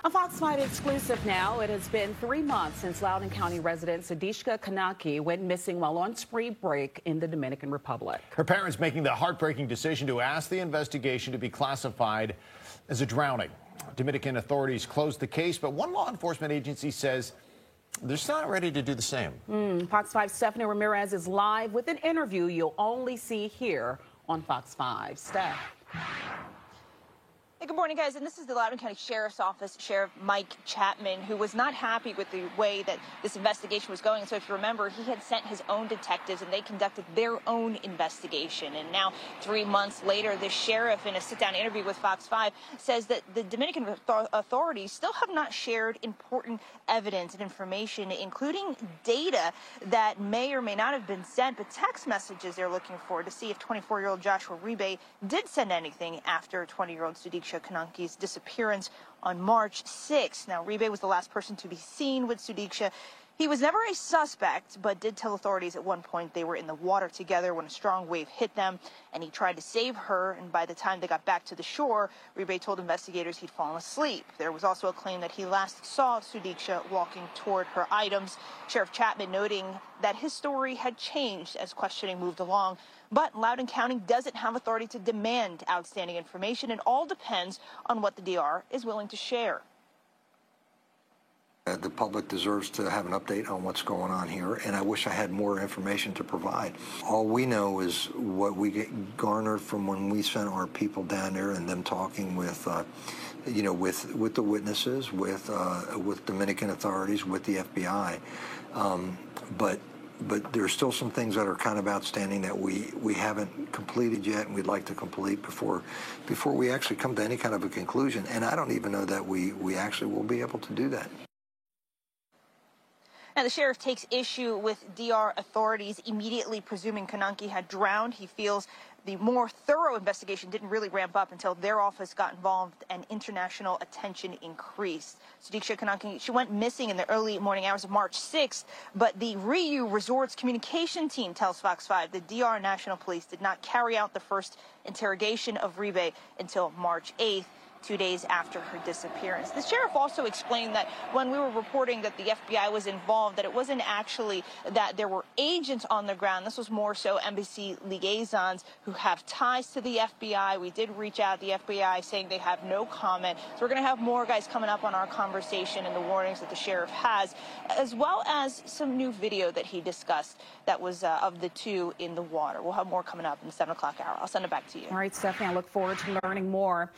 A Fox 5 exclusive now. It has been 3 months since Loudoun County resident Sudishka Kanaki went missing while on spring break in the Dominican Republic. Her parents making the heartbreaking decision to ask the investigation to be classified as a drowning. Dominican authorities closed the case, but one law enforcement agency says they're still not ready to do the same. Fox 5's Stephanie Ramirez is live with an interview you'll only see here on Fox 5. Steph. Hey, good morning, guys. And this is the Loudoun County Sheriff's Office, Sheriff Mike Chapman, who was not happy with the way that this investigation was going. So if you remember, he had sent his own detectives and they conducted their own investigation. And now, 3 months later, the sheriff, in a sit-down interview with Fox 5, says that the Dominican authorities still have not shared important evidence and information, including data that may or may not have been sent, but text messages they're looking for to see if 24-year-old Joshua Uribe did send anything after 20-year-old Sudishka Kananki's disappearance on March 6th. Now, Uribe was the last person to be seen with Sudishka. He was never a suspect, but did tell authorities at one point they were in the water together when a strong wave hit them, and he tried to save her, and by the time they got back to the shore, Uribe told investigators he'd fallen asleep. There was also a claim that he last saw Sudishka walking toward her items. Sheriff Chapman noting that his story had changed as questioning moved along, but Loudoun County doesn't have authority to demand outstanding information. It all depends on what the DR is willing to share. The public deserves to have an update on what's going on here, and I wish I had more information to provide. All we know is what we get garnered from when we sent our people down there and them talking with, with the witnesses, with Dominican authorities, with the FBI. But there's still some things that are kind of outstanding that we haven't completed yet, and we'd like to complete before we actually come to any kind of a conclusion. And I don't even know that we actually will be able to do that. Now, the sheriff takes issue with DR authorities immediately presuming Kananki had drowned. He feels the more thorough investigation didn't really ramp up until their office got involved and international attention increased. Sudishka Kananki, she went missing in the early morning hours of March 6th, but the Riu Resorts communication team tells Fox 5 the DR National Police did not carry out the first interrogation of Uribe until March 8th. 2 days after her disappearance. The sheriff also explained that when we were reporting that the FBI was involved, that it wasn't actually that there were agents on the ground. This was more so embassy liaisons who have ties to the FBI. We did reach out to the FBI saying they have no comment. So we're going to have more guys coming up on our conversation and the warnings that the sheriff has, as well as some new video that he discussed that was of the two in the water. We'll have more coming up in the 7 o'clock hour. I'll send it back to you. All right, Stephanie, I look forward to learning more.